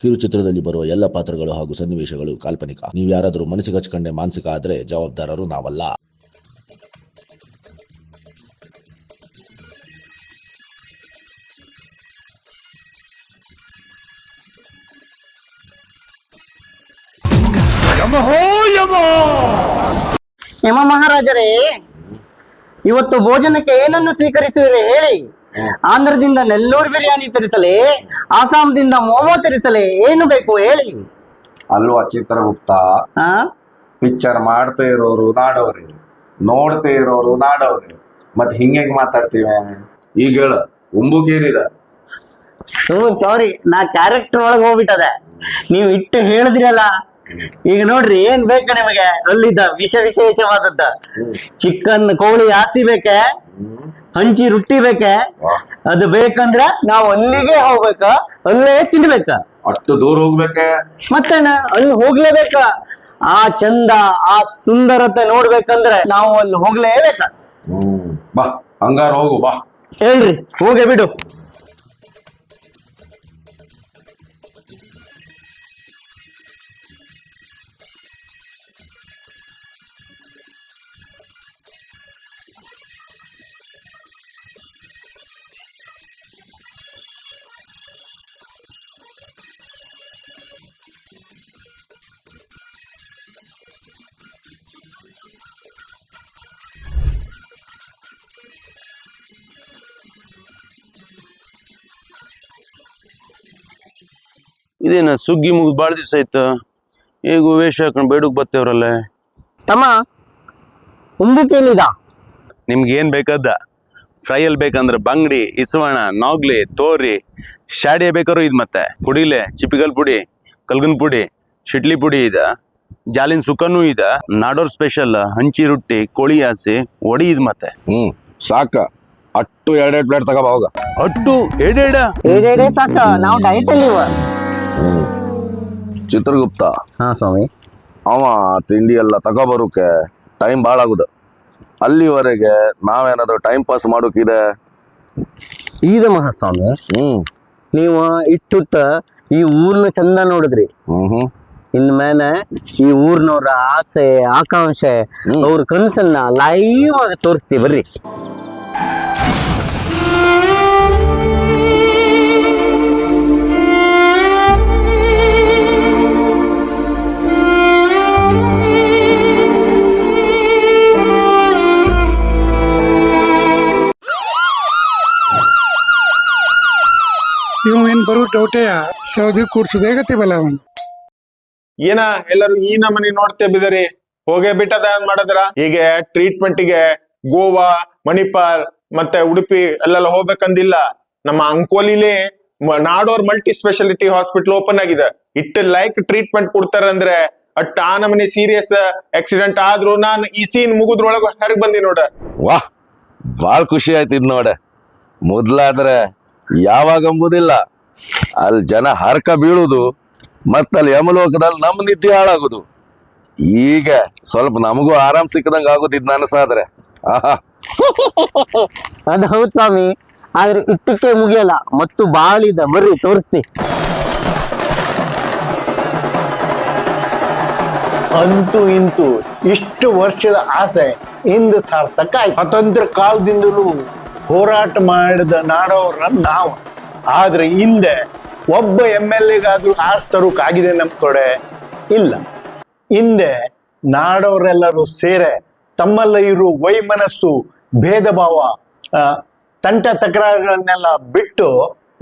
ಕಿರುಚಿತ್ರದಲ್ಲಿ ಬರುವ ಎಲ್ಲ ಪಾತ್ರಗಳು ಹಾಗೂ ಸನ್ನಿವೇಶಗಳು ಕಾಲ್ಪನಿಕ. ನೀವು ಯಾರಾದರೂ ಮನಸ್ಸಿಗೆ ಹಚ್ಕೊಂಡೆ ಮಾನಸಿಕ ಆದ್ರೆ ಜವಾಬ್ದಾರರು ನಾವಲ್ಲ. ಯಮ ಮಹಾರಾಜರೇ, ಇವತ್ತು ಭೋಜನಕ್ಕೆ ಏನನ್ನು ಸ್ವೀಕರಿಸುವಿರಿ ಹೇಳಿ? ಆಂಧ್ರದಿಂದ ನೆಲ್ಲೂರು ಬಿರಿಯಾನಿ ತರಿಸಲೇ, ಆಸಾಂದಿಂದ ಮೋಮೋ ತರಿಸಲೇ, ಏನು ಬೇಕು ಹೇಳಿ? ಅಲ್ವಾ ಚಿತ್ರಗುಪ್ತ, ಪಿಕ್ಚರ್ ಮಾಡ್ತಾ ಇರೋರು ನಾಡವ್ರಿ, ನೋಡ್ತಾ ಇರೋರು ನಾಡವ್ರಿ, ಮತ್ ಹಿಂಗೆ ಮಾತಾಡ್ತೀವಿ? ಈಗ ಹೇಳ, ಉಂಬುಗೇರಿದ ಸಾರಿ, ನಾ ಕ್ಯಾರೆಕ್ಟರ್ ಒಳಗೆ ಹೋಗ್ಬಿಟ್ಟದೆ. ನೀವು ಇಟ್ಟು ಹೇಳಿದ್ರಲ್ಲ, ಈಗ ನೋಡ್ರಿ ಏನ್ ಬೇಕ ನಿಮಗೆ? ಅಲ್ಲಿದ್ದ ವಿಶೇಷವಾದದ್ದ ಚಿಕನ್ ಕೋಳಿ ಹಾಸಿ ಬೇಕೆ, ಹಂಚಿ ರೊಟ್ಟಿ ಬೇಕೆ? ಅದು ಬೇಕಂದ್ರ ನಾವ್ ಅಲ್ಲಿಗೆ ಹೋಗ್ಬೇಕ, ಅಲ್ಲೇ ತಿನ್ಬೇಕ. ಅಷ್ಟು ದೂರ ಹೋಗ್ಬೇಕೆ? ಮತ್ತೇನ, ಅಲ್ಲಿ ಹೋಗ್ಲೇಬೇಕ. ಆ ಚಂದ, ಆ ಸುಂದರತೆ ನೋಡ್ಬೇಕಂದ್ರೆ ನಾವು ಅಲ್ಲಿ ಹೋಗ್ಲೇಬೇಕ. ಬಾ, ಹಂಗಾರ ಹೋಗು ಬಾ. ಹೇಳ್ರಿ, ಹೋಗಿ ಬಿಡು. ಇದೇನ ಸುಗ್ಗಿ ಮುಗಿದ್ ಬಾಳ ದಿವಸ ಆಯ್ತು, ಈಗ ವೇಷ ಹಾಕೊಂಡು ಬೇಡಕ್ ಬರ್ತೇವ್ರಲ್ಲ. ತಮ್ಮ, ಉಂಬುಕೇನಿದ? ನಿಮ್ಗೆ ಏನ್ ಬೇಕದ್ದ? ಫ್ರೈಯಲ್ಲಿ ಬೇಕಂದ್ರೆ ಬಂಗಡಿ, ಇಸವಣ, ನಾಗ್ಲಿ, ತೋರಿ, ಶಾಡಿ ಬೇಕಾರು ಇದ್, ಮತ್ತೆ ಪುಡಿಲೆ ಚಿಪಿಕಲ್ ಪುಡಿ, ಕಲ್ಗನ್ ಪುಡಿ, ಶಿಟ್ಲಿ ಪುಡಿ ಇದ, ಜಾಲಿನ ಸುಕ್ಕನೂ ಇದ, ನಾಡೋರ್ ಸ್ಪೆಷಲ್ ಹಂಚಿ ರೊಟ್ಟಿ, ಕೋಳಿ ಹಾಸಿ, ಒಡಿ ಇದ್ ಮತ್ತೆ. ಸಾಕ, ಅಟ್ಟು 2 ಪ್ಲೇಟ್ ತಗೋಬ ಹೋಗ. ಅಟ್ಟು ಏಡೇಡೆ ಸಾಕ, ನಾವು ಡೈಟ್ ಅಲ್ಲಿ. ಚಿತ್ರಗುಪ್ತ, ಹಾ ಸ್ವಾಮಿ. ಅವ ತಿಂಡಿ ಎಲ್ಲ ತಗೋಬರೋಕೆ ಟೈಮ್ ಭಾಳ ಆಗುದ. ಅಲ್ಲಿವರೆಗೆ ನಾವೇನಾದ್ರು ಟೈಮ್ ಪಾಸ್ ಮಾಡೋಕಿದೆ? ಈಗ ಮಹಾಸ್ವಾಮಿ, ನೀವು ಇಟ್ಟುತ್ತ ಈ ಊರ್ನ ಚಂದ ನೋಡಿದ್ರಿ. ಇನ್ ಮೇಲೆ ಈ ಊರ್ನವ್ರ ಆಸೆ ಆಕಾಂಕ್ಷೆ ಅವ್ರ ಕನಸನ್ನ ಲೈವ್ ಆಗಿ ತೋರಿಸ್ತೀವಿ ಬರ್ರಿ. ಇವ್ ಏನ್ ಬರೋ ಡೌಟೆಯ ಸೌದಿ ಕೂಡ್ಸುದೇ ಗತಿಬಲ್ಲ ಅವನ್. ಏನ ಎಲ್ಲರೂ ಈ ನಮನಿ ನೋಡ್ತೇ ಬಿದರಿ ಹೋಗೇ ಬಿಟ್ಟದ ಮಾಡದ್ರ. ಈಗ ಟ್ರೀಟ್ಮೆಂಟ್ ಗೆ ಗೋವಾ, ಮಣಿಪಾಲ್ ಮತ್ತೆ ಉಡುಪಿ ಅಲ್ಲೆಲ್ಲ ಹೋಗ್ಬೇಕಂದಿಲ್ಲ. ನಮ್ಮ ಅಂಕೋಲಿಲಿ ನಾಡೋರ್ ಮಲ್ಟಿ ಸ್ಪೆಷಾಲಿಟಿ ಹಾಸ್ಪಿಟಲ್ ಓಪನ್ ಆಗಿದೆ. ಇಟ್ಟು ಲೈಕ್ ಟ್ರೀಟ್ಮೆಂಟ್ ಕೊಡ್ತಾರಂದ್ರೆ ಅಟ್ ಆ ನಮನಿ ಸೀರಿಯಸ್ ಆಕ್ಸಿಡೆಂಟ್ ಆದ್ರೂ ನಾನು ಈ ಸೀನ್ ಮುಗಿದ್ರೊಳಗ ಹೊರಗ್ ಬಂದಿ ನೋಡ. ವಾಹ್, ಬಾಳ್ ಖುಷಿ ಆಯ್ತಿದ್ ನೋಡ. ಮೊದ್ಲಾದ್ರೆ ಯಾವಾಗಂಬುದಿಲ್ಲ, ಅಲ್ಲಿ ಜನ ಹರ್ಕ ಬೀಳುದು, ಮತ್ತಲ್ಲಿ ಯಮಲೋಕದಲ್ಲಿ ನಮ್ ನಿದ್ದೆ ಹಾಳಾಗುದು. ಈಗ ಸ್ವಲ್ಪ ನಮಗೂ ಆರಾಮ್ ಸಿಕ್ಕದಂಗ ಆಗುದಿದ್ ನನಸಾದ್ರೆ. ಅದು ಹೌದ್ ಸ್ವಾಮಿ, ಆದ್ರೆ ಇಟ್ಟಕ್ಕೆ ಮುಗಿಯಲ್ಲ, ಮತ್ತು ಬಾಳಿದ ಬರ್ರಿ ತೋರಿಸ್ತಿ. ಅಂತೂ ಇಂತೂ ಇಷ್ಟು ವರ್ಷದ ಆಸೆ ಇಂದು ಸಾರ್ಥಕ ಆಯ್ತು. ಸ್ವತಂತ್ರ ಕಾಲದಿಂದಲೂ ಹೋರಾಟ ಮಾಡಿದ ನಾಡೋರ ನಾವು. ಆದ್ರೆ ಹಿಂದೆ ಒಬ್ಬ MLA ಗಾದ್ರೂ ಆರಿಸ್ತರೋಕ್ಕಾಗಿದೆ ನಮ್ ಕಡೆ ಇಲ್ಲ. ಹಿಂದೆ ನಾಡೋರೆಲ್ಲರೂ ಸೇರೆ ತಮ್ಮಲ್ಲ ಇರೋ ವೈಮನಸ್ಸು, ಭೇದ ಭಾವ, ತಂಟ ತಕರಾರುಗಳನ್ನೆಲ್ಲ ಬಿಟ್ಟು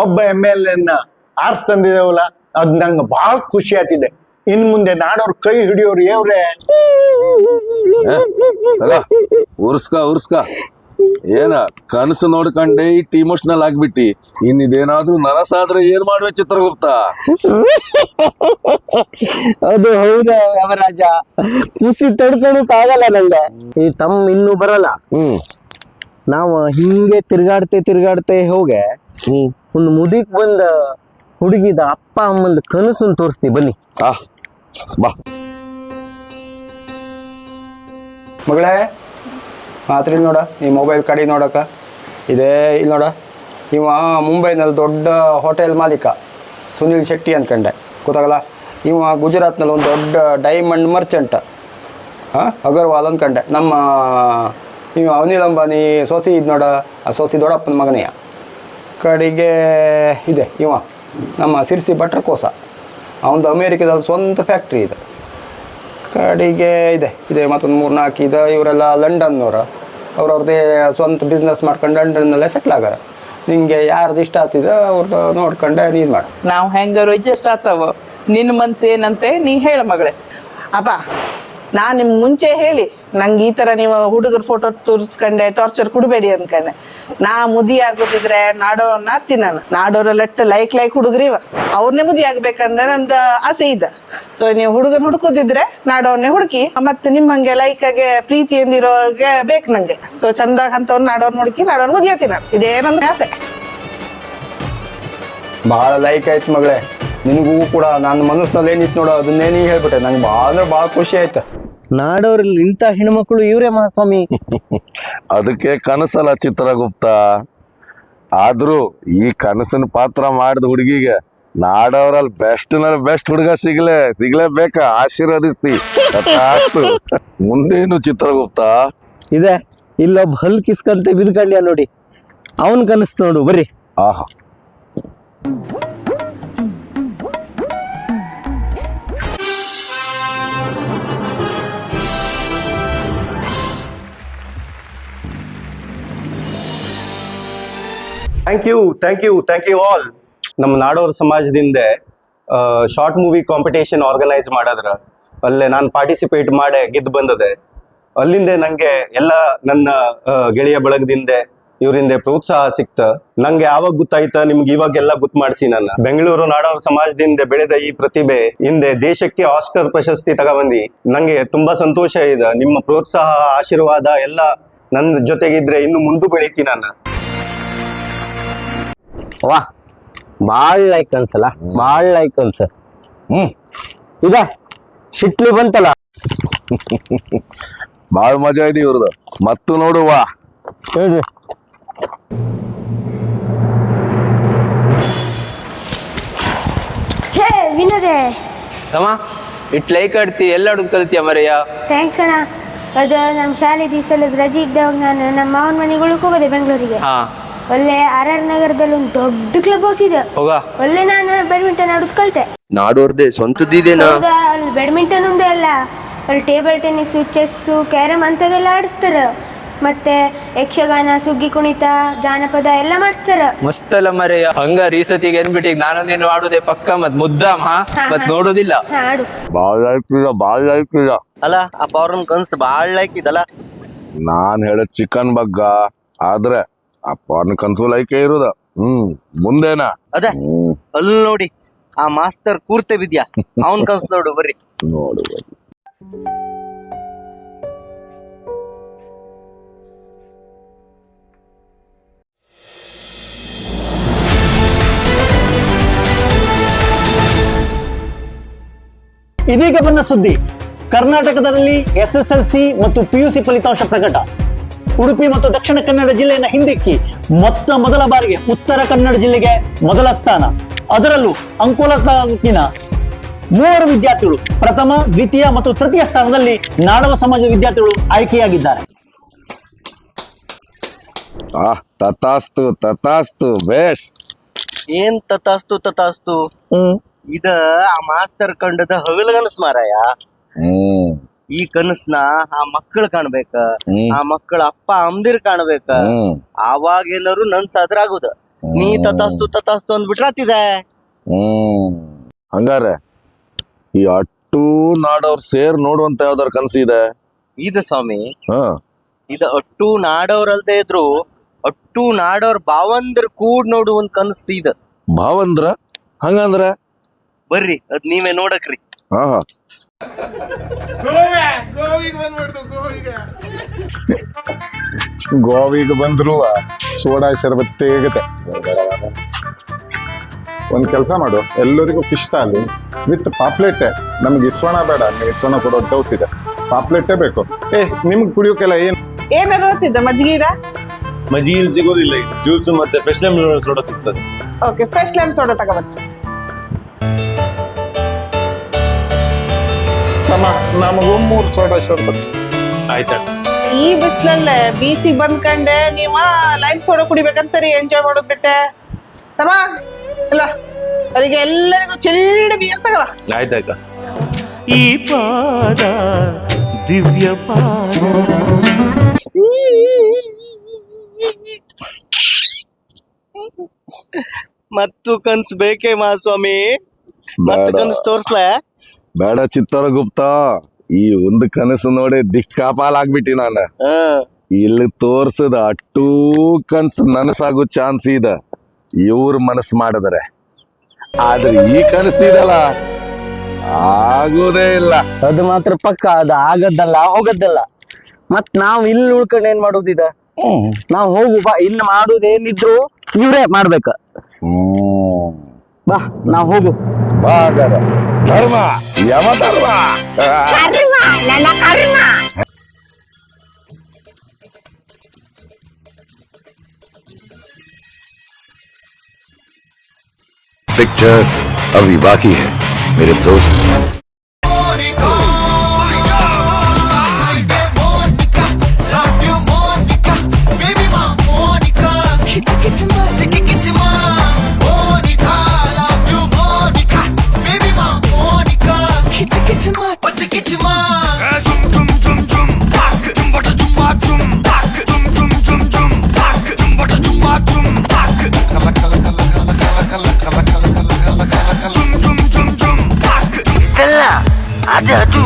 ಒಬ್ಬ MLA ಆರಿಸ್ತಂದಿದೇವಲ್ಲ, ಅದ್ ನಂಗೆ ಬಹಳ ಖುಷಿ ಆಗ್ತಿದೆ. ಇನ್ ಮುಂದೆ ನಾಡೋರ್ ಕೈ ಹಿಡಿಯೋರು ಏವ್ರೆ. ಉರ್ಸ್ಕ ಏನ ಕನಸು ನೋಡ್ಕೊಂಡೆ ಇಟ್ಟು ಇಮೋಷನಲ್ ಆಗ್ಬಿಟ್ಟಿ. ಇನ್ನಿದೇನಾದ್ರೂ ನನಸಾದ್ರೆ ಏನ್ ಮಾಡುವೆ ಚಿತ್ರಗುಪ್ತ? ಅದು ಹೌದ ಯಮರಾಜ, ಖುಷಿ ತಡ್ಕೊಳಕ್ ಆಗಲ್ಲ ನಂಗೆ. ಈ ತಮ್ಮ ಇನ್ನೂ ಬರಲ್ಲ. ನಾವು ಹಿಂಗೆ ತಿರ್ಗಾಡ್ತೆ ಹೋಗೆ ಒಂದು ಮುದಿಕ್ ಬಂದ ಹುಡುಗಿದ ಅಪ್ಪ ಅಮ್ಮಂದ ಕನಸನ್ನು ತೋರಿಸ್ತೀವಿ ಬನ್ನಿ. ಬಾ ಮಗಳೇ, ಮಾತ್ರ ನೋಡ, ಈ ಮೊಬೈಲ್ ಕಡಿ ನೋಡಕ್ಕ ಇದೇ. ಇಲ್ಲಿ ನೋಡ, ಇವ ಮುಂಬೈನಲ್ಲಿ ದೊಡ್ಡ ಹೋಟೆಲ್ ಮಾಲೀಕ ಸುನಿಲ್ ಶೆಟ್ಟಿ ಅನ್ಕಂಡೆ. ಗೊತ್ತಾಗಲ್ಲ. ಇವ ಗುಜರಾತ್ನಲ್ಲಿ ಒಂದು ದೊಡ್ಡ ಡೈಮಂಡ್ ಮರ್ಚೆಂಟ್, ಹಾಂ, ಅಗರ್ವಾಲ್ ಅಂದ್ಕೊಂಡೆ. ನಮ್ಮ ಇವ ಅನಿಲ್ ಅಂಬಾನಿ ಸೊಸಿ ಇದು ನೋಡ, ಆ ಸೊಸಿ ದೊಡ್ಡಪ್ಪನ ಮಗನೆಯ ಕಡೆಗೆ ಇದೆ ಇವ ನಮ್ಮ ಸಿರ್ಸಿ ಭಟ್ರ ಕೋಸ, ಅವನದು ಅಮೇರಿಕಾದಲ್ಲಿ ಸ್ವಂತ ಫ್ಯಾಕ್ಟ್ರಿ ಇದೆ. ಕಡೆಗೆ ಇದೆ ಮತ್ತೊಂದು 3-4 ಇದೆ. ಇವರೆಲ್ಲ ಲಂಡನ್ನವ್ರು, ಅವ್ರವ್ರದ್ದೇ ಸ್ವಂತ ಬಿಸ್ನೆಸ್ ಮಾಡ್ಕೊಂಡು ಲಂಡನ್ನಲ್ಲೇ ಸೆಟ್ಲ್ ಆಗಾರ. ನಿಂಗೆ ಯಾರ್ದು ಇಷ್ಟ ಆಗ್ತಿದೆ ಅವ್ರದ್ದು ನೋಡ್ಕೊಂಡೆ ನೀನು ಮಾಡು. ನಾವು ಹೆಂಗಾರು ಅಡ್ಜಸ್ಟ್ ಆಗ್ತಾವ. ನಿನ್ನ ಮನ್ಸು ಏನಂತೆ ನೀ ಹೇಳ ಮಗಳೇ. ಅಪ್ಪ ನಾನು ನಿಮ್ಗೆ ಮುಂಚೆ ಹೇಳಿ ನಂಗೆ ಈ ಥರ ನೀವು ಹುಡುಗರ ಫೋಟೋ ತೋರಿಸ್ಕೊಂಡೆ ಟಾರ್ಚರ್ ಕೊಡಬೇಡಿ ಅನ್ಕೊಂಡೆ. ನಾ ಮುದಿ ಆಗೋದಿದ್ರೆ ನಾಡೋರ್ನ ಹತ್ತಿ ನಾನು ನಾಡೋರಲ್ಲಟ್ಟು ಲೈಕ್ ಹುಡುಗರಿವ ಅವ್ರನ್ನೇ ಮುದಿ ಆಗ್ಬೇಕಂದ್ರೆ ನಂದು ಆಸೆ ಇದೆ. ಸೊ ನೀವು ಹುಡುಗನ ಹುಡುಕೋದಿದ್ರೆ ನಾಡೋರ್ನೇ ಹುಡುಕಿ, ಮತ್ತೆ ನಿಮ್ಮಂಗೆ ಲೈಕಾಗೆ ಪ್ರೀತಿ ಎಂದಿರೋರ್ಗೆ ಬೇಕು ನಂಗೆ. ಸೊ ಚಂದಾಗ ಅಂತವ್ರು ನಾಡೋರ್ನ ಹುಡುಕಿ ನಾಡೋರ್ನ ಮುದಿ ಆತಿ ನಾನು, ಇದೇ ನಂದು ಆಸೆ. ಭಾಳ ಲೈಕ್ ಆಯ್ತು ಮಗಳೇ, ನಿನಗೂ ಕೂಡ ನನ್ನ ಮನಸ್ಸಿನಲ್ಲಿ ಏನಿತ್ತು ನೋಡೋ ಅದನ್ನೇ ನೀ ಹೇಳ್ಬಿಟ್ಟೆ. ನಂಗೆ ಭಾಳ ಅಂದ್ರೆ ಭಾಳ ಖುಷಿ ಆಯ್ತು. ನಾಡೋರಲ್ಲಿ ಇಂಥ ಹೆಣ್ಮಕ್ಳು ಇವರೇ ಮಹಾಸ್ವಾಮಿ. ಅದಕ್ಕೆ ಕನಸಲ್ಲ ಚಿತ್ರಗುಪ್ತ. ಆದ್ರೂ ಈ ಕನಸಿನ ಪಾತ್ರ ಮಾಡಿದ ಹುಡುಗಿಗೆ ನಾಡವರಲ್ಲಿ ಬೆಸ್ಟ್ ಹುಡುಗ ಸಿಗ್ಲೇಬೇಕಾ? ಆಶೀರ್ವದಿಸ್ತಿ. ಮುಂದೇನು ಚಿತ್ರಗುಪ್ತ ಇದೆ ಇಲ್ಲೊಬ್ಬ ಹಲ್ ಕಿಸ್ಕಂತೆ ಬಿದ್ಕಂಡ್ಯ ನೋಡಿ, ಅವನ್ ಕನಸು ನೋಡು ಬರ್ರಿ. ಆಹಾ, ಥ್ಯಾಂಕ್ ಯು ಆಲ್. ನಮ್ಮ ನಾಡೋರ ಸಮಾಜದಿಂದ ಶಾರ್ಟ್ ಮೂವಿ ಕಾಂಪಿಟೇಷನ್ ಆರ್ಗನೈಸ್ ಮಾಡಿದ್ರ, ಅಲ್ಲೇ ನಾನು ಪಾರ್ಟಿಸಿಪೇಟ್ ಮಾಡಿ ಗೆದ್ದು ಬಂದದೆ. ಅಲ್ಲಿಂದ ನಂಗೆ ಎಲ್ಲ ನನ್ನ ಗೆಳೆಯ ಬಳಗದಿಂದ ಇವರಿಂದ ಪ್ರೋತ್ಸಾಹ ಸಿಕ್ತ. ನಂಗೆ ಯಾವಾಗ ಗೊತ್ತಾಯ್ತ ನಿಮ್ಗೆ ಇವಾಗೆಲ್ಲ ಗೊತ್ತು ಮಾಡಿಸಿ. ನನ್ನ ಬೆಂಗಳೂರು ನಾಡೋರ ಸಮಾಜದಿಂದ ಬೆಳೆದ ಈ ಪ್ರತಿಭೆ ಹಿಂದೆ ದೇಶಕ್ಕೆ ಆಸ್ಕರ್ ಪ್ರಶಸ್ತಿ ತಗೊಬಂದಿ. ನಂಗೆ ತುಂಬಾ ಸಂತೋಷ ಇದೆ. ನಿಮ್ಮ ಪ್ರೋತ್ಸಾಹ ಆಶೀರ್ವಾದ ಎಲ್ಲ ನನ್ನ ಜೊತೆಗಿದ್ರೆ ಇನ್ನು ಮುಂದೆ ಬೆಳಿತೀನಿ ನಾನು. ವಾ ಭಾಳ ಲೈಕ್ ಅನ್ಸಲ್ಲ, ಭಾಳ ಲೈಕ್ ಅನ್ಸ. ಇದೆ ಶಿಟ್ಲಿ ಬಂತಲ್ಲ, ಬಾಳ ಮಜಾ ಇದೆ ಇವ್ರದ್ದು. ಮತ್ತು ನೋಡುವ ಹೇಳ್ರಿ. ಹೇ ವಿನರೇ, ಅಮ್ಮ ಇಟ್ ಲೈಕ್ ಆಡ್ತಿ ಎಲ್ಲ ಹುಡುಗ ಕಲ್ತಿಯ ಮರೆಯ? ಥ್ಯಾಂಕ್ಸ್ ಅಣ್ಣ. ಅದು ನಮ್ಮ ಶಾಲೆ ದಿವಸದ ರಜೆ ಇದ್ದಾಗ ನಾನು ನಮ್ಮ ಮಾವನ ಮನೆಗಳು ಹೋಗೋದೆ ಬೆಂಗಳೂರಿಗೆ. ಒಳ್ಳೆ RR ನಗರದಲ್ಲಿ ಒಂದು ದೊಡ್ಡ ಕ್ಲಬ್ ಹೌಸ್ ಇದೆ, ಒಳ್ಳೆ ನಾನು ಬ್ಯಾಡ್ಮಿಂಟನ್ ಆಡೋದು ಕಲ್ತೆ. ನಾಡೋರ್ದೆ ಸ್ವಂತದಿದೇನಾ? ಅಲ್ಲಿ ಬ್ಯಾಡ್ಮಿಂಟನ್ ಒಂದೇ ಅಲ್ಲ, ಅಲ್ಲಿ ಟೇಬಲ್ ಟೆನ್ನಿಸ್, ಚೆಸ್ಸು, ಕ್ಯಾರಮ್ ಅಂತದೆಲ್ಲ ಆಡಿಸ್ತಾರ. ಮತ್ತೆ ಯಕ್ಷಗಾನ, ಸುಗ್ಗಿ ಕುಣಿತ, ಜಾನಪದ ಎಲ್ಲ ಮಾಡಿಸ್ತಾರ. ಮಸ್ತ್ ಅಲ್ಲ ಮರೆಯ. ಹಂಗಾರ ಈ ಸತಿಗೆ ಏನ್ಬಿಟ್ಟಿಗೆ ನಾನು ನೀನು ಆಡೋದೆ ಪಕ್ಕ ಮತ್ ಮುದ್ದಾಮ ಮತ್ ನೋಡೋದಿಲ್ಲ. ಆಡು. ಬಾಳ ಲೈಕ್ ಅಲ್ಲ ಅಪ್ಪ ಅವ್ರನ್ನ ಕನ್ಸು ಭಾಳ ಲೈಕ್ ಇದಲ್ಲ. ನಾನ್ ಹೇಳ ಚಿಕನ್ ಬಗ್ಗ ಆದ್ರೆ ಅಪ್ಪ ಅವ್ರನ್ನ ಕನ್ಸು ಲೈಕೆ ಇರೋದ. ಮುಂದೇನಾ ಅದೇ ಅಲ್ಲಿ ನೋಡಿ ಆ ಮಾಸ್ತರ್ ಕೂರ್ತೆ ಬಿದ್ಯಾ, ಅವನ್ ಕನ್ಸು ನೋಡು ಬರ್ರಿ. ನೋಡು ಇದೀಗ ಬಂದ ಸುದ್ದಿ. ಕರ್ನಾಟಕದಲ್ಲಿ SSLC ಮತ್ತು PUC ಫಲಿತಾಂಶ ಪ್ರಕಟ. ಉಡುಪಿ ಮತ್ತು ದಕ್ಷಿಣ ಕನ್ನಡ ಜಿಲ್ಲೆಯನ್ನು ಹಿಂದಿಕ್ಕಿ ಮೊದಲ ಬಾರಿಗೆ ಉತ್ತರ ಕನ್ನಡ ಜಿಲ್ಲೆಗೆ ಮೊದಲ ಸ್ಥಾನ. ಅದರಲ್ಲೂ ಅಂಕೋಲಾ ತಾಲೂಕಿನ 3 ವಿದ್ಯಾರ್ಥಿಗಳು ಪ್ರಥಮ, ದ್ವಿತೀಯ ಮತ್ತು ತೃತೀಯ ಸ್ಥಾನದಲ್ಲಿ ನಾಡವ ಸಮಾಜ ವಿದ್ಯಾರ್ಥಿಗಳು ಆಯ್ಕೆಯಾಗಿದ್ದಾರೆ. ತಥಾಸ್ತು ಬೇಷ್. ಏನ್ ತಥಾಸ್ತು ಇದ ಆ ಮಾಸ್ತರ್ ಕಂಡದ ಹಗಲಗನಸ್ ಮಾರಾಯ. ಈ ಕನಸ್ನ ಆ ಮಕ್ಕಳು ಕಾಣ್ಬೇಕ, ಆ ಮಕ್ಕಳ ಅಪ್ಪ ಅಮ್ದಿರ್ ಕಾಣ್ಬೇಕ. ಆವಾಗ ಏನಾರು ನನ್ ಸಾದ್ರಾಗುದ. ನೀ ತಥಾಸ್ತು ಅಂದ್ಬಿಟ್ರ ಆತಿದೆ. ಹಂಗಾರ ಈ ಅಟ್ಟು ನಾಡವ್ರ ಸೇರ್ ನೋಡುವಂತ ಯಾವ್ದಾರ ಕನಸಿದೆ? ಇದು ಸ್ವಾಮಿ, ಇದು ಅಟ್ಟು ನಾಡವ್ರಲ್ದೇ ಇದ್ರು ಅಟ್ಟು ನಾಡವ್ರ ಭಾವಂದ್ರ ಕೂಡ್ ನೋಡು ಒಂದ್ ಕನಸ್ತಿ ಇದ. ಭಾವಂದ್ರ ಹಂಗಂದ್ರ ಬರ್ರಿ ಅದ್ ನೀವೇ ನೋಡಕ್ರಿ. ಗೋವಿಗೆ ಬಂದ್ರು ಸೋಡಾ ಶರಬತ್ ತೆಗತೆ. ಒಂದ್ ಕೆಲಸ ಮಾಡು, ಎಲ್ಲರಿಗೂ ಫಿಶ್ ತಾಲಿ ವಿತ್ ಪಾಪ್ಲೆಟ್. ನಮ್ಗೆ ಇಸ್ವಣ ಬೇಡ, ಇಸ್ವಣ ಕೊಡೋ ಡೌಟ್ ಇದೆ. ಪಾಪ್ಲೆಟ್ಟೇ ಬೇಕು. ನಿಮ್ಗೆ ಕುಡಿಯೋಕೆಲ್ಲ ಏನಾರು ಓದ್ತಿದ್ದ ಮಜ್ಜಿಗೆ ಮಜ್ಜಿಗೆ ಸಿಗೋದಿಲ್ಲ, ಜ್ಯೂಸ್ ಮತ್ತೆ ಫ್ರೆಶ್ ಲೈಮ್ ಸೋಡಾ ಸಿಗ್ತದೆ. ಓಕೆ, ಫ್ರೆಶ್ ಲೈಮ್ ಸೋಡಾ ತಗೋಬರ್ತೀನಿ. ಅಮ್ಮ ನಮಗೂ 3 ಸೋಡಾ ಶರ್ಬತ್. ಆಯ್ತಕ್ಕ. ಈ ಬಿಸಿಲಲ್ಲೇ ಬೀಚಿಗೆ ಬಂದ್ಕಂಡೆ ನೀವ ಲೈನ್ ಫೋಟೋ ಕುಡಿಬೇಕಂತಾರಿ ಎಂಜಾಯ್ ಮಾಡೋದ್ ಬಿಟ್ಟೆ ತಮ್ಮ ಇಲ್ಲ ಅವರಿಗೆ ಎಲ್ಲರಿಗೂ ಚಿಲ್ಡ್ ಬಿಯರ್ ತಗವ. ಆಯ್ತಕ್ಕ. ಈ ಪಾದ ದಿವ್ಯ ಪಾದ. ಮತ್ತು ಕನ್ಸ್ ಬೇಕೇ ಮಹಾಸ್ವಾಮಿ, ಮತ್ತೆ ಕನ್ಸ್ ತೋರ್ಸ್ಲಾ? ಬೇಡ ಚಿತ್ರಗುಪ್ತ, ಈ ಒಂದು ಕನಸು ನೋಡಿ ದಿಕ್ಕಾಪಾಲಾಗ್ಬಿಟ್ಟಿ ನಾನು. ಇಲ್ಲಿ ತೋರ್ಸದ ಅಷ್ಟೂ ಕನ್ಸು ನನಸಾಗೋ ಚಾನ್ಸ್ ಇದೆ ಇವ್ರ ಮನಸ್ಸು ಮಾಡಿದ್ರೆ. ಆದ್ರೆ ಈ ಕನಸು ಇದಲ್ಲ, ಆಗೋದೇ ಇಲ್ಲ. ಅದು ಮಾತ್ರ ಪಕ್ಕ, ಅದು ಆಗದ್ದಲ್ಲ ಹೋಗದ್ದಲ್ಲ. ಮತ್ ನಾವ್ ಇಲ್ಲಿ ಉಳ್ಕೊಂಡ್ ಏನ್ ಮಾಡೋದಿದ? ನಾವ್ ಹೋಗು ಬಾ, ಇನ್ನು ಮಾಡುದೇನಿದ್ರು ಇವ್ರೇ ಮಾಡ್ಬೇಕ. ಬಾ ನಾವ್ ಹೋಗು ಬಾ ಹಾಗಾದ್ರೆ. ಧರ್ಮ ಯಮ ಧರ್ಮ. पिक्चर अभी बाकी है मेरे दोस्त. ಅದು